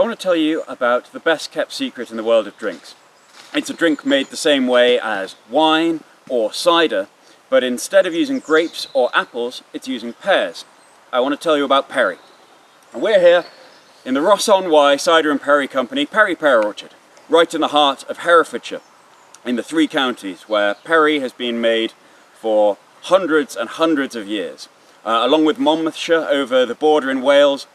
want to tell you about the best kept secret in the world of drinks. It's a drink made the same way as wine or cider, but instead of using grapes or apples, it's using pears. I want to tell you about Perry. And we're here in the Ross-on-Wye Cider and Perry Company, Perry Pear Orchard, right in the heart of Herefordshire, in the three counties where perry has been made for hundreds and hundreds of years. Along with Monmouthshire over the border in Wales,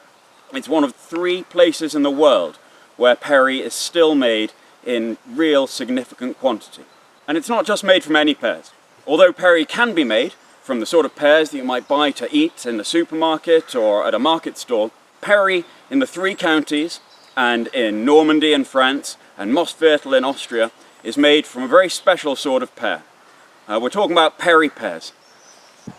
it's one of 3 places in the world where perry is still made in real significant quantity. And it's not just made from any pears. Although perry can be made from the sort of pears that you might buy to eat in the supermarket or at a market stall, perry in the 3 counties and in Normandy in France and 𝗏𝗏𝗏𝗏 in Austria is made from a very special sort of pear. We're talking about perry pears.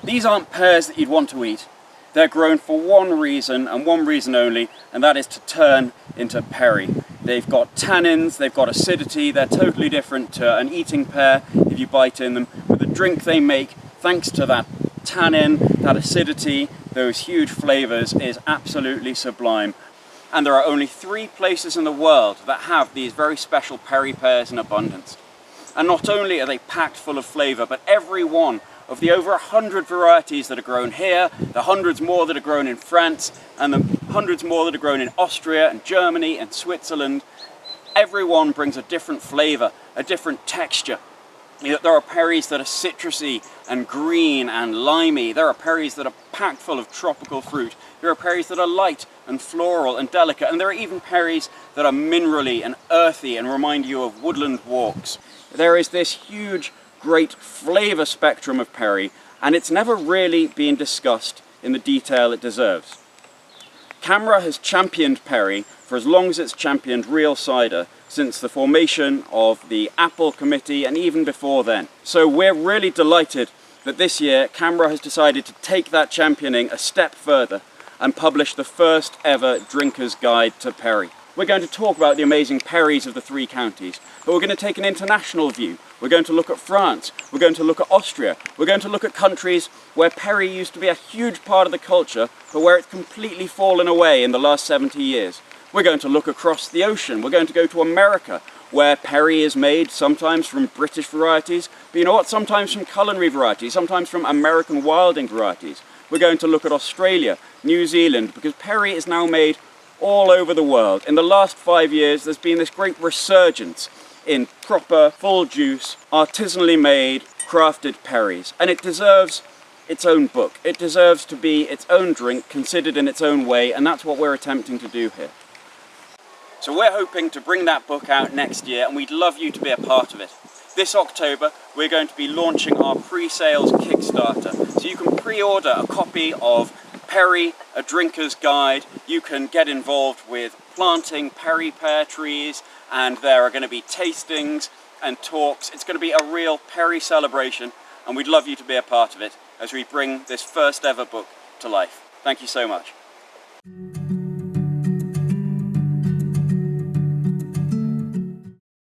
These aren't pears that you'd want to eat. They're grown for one reason and one reason only, and that is to turn into perry. They've got tannins, they've got acidity, they're totally different to an eating pear if you bite in them, but the drink they make, thanks to that tannin, that acidity, those huge flavours, is absolutely sublime. And there are only 3 places in the world that have these very special perry pears in abundance. And not only are they packed full of flavour, but every one of the over 100 varieties that are grown here, the hundreds more that are grown in France, and the hundreds more that are grown in Austria and Germany and Switzerland, every one brings a different flavour, a different texture. There are perries that are citrusy and green and limey. There are perries that are packed full of tropical fruit. There are perries that are light and floral and delicate. And there are even perries that are minerally and earthy and remind you of woodland walks. There is this huge, great flavour spectrum of perry, and it's never really been discussed in the detail it deserves. CAMRA has championed perry for as long as it's championed real cider, since the formation of the Apple Committee and even before then. So we're really delighted that this year CAMRA has decided to take that championing a step further and publish the first ever drinker's guide to perry. We're going to talk about the amazing perries of the 3 counties, but we're going to take an international view. We're going to look at France, we're going to look at Austria, we're going to look at countries where perry used to be a huge part of the culture, but where it's completely fallen away in the last 70 years. We're going to look across the ocean, we're going to go to America, where perry is made sometimes from British varieties, but you know what, sometimes from culinary varieties, sometimes from American wilding varieties. We're going to look at Australia, New Zealand, because perry is now made all over the world. In the last 5 years, there's been this great resurgence in proper, full juice, artisanally made, crafted perries. And it deserves its own book. It deserves to be its own drink, considered in its own way, and that's what we're attempting to do here. So we're hoping to bring that book out next year, and we'd love you to be a part of it. This October, we're going to be launching our pre-sales Kickstarter. So you can pre-order a copy of Perry, A Drinker's Guide. You can get involved with planting perry pear trees, and there are going to be tastings and talks. It's going to be a real perry celebration, and we'd love you to be a part of it as we bring this first ever book to life. Thank you so much.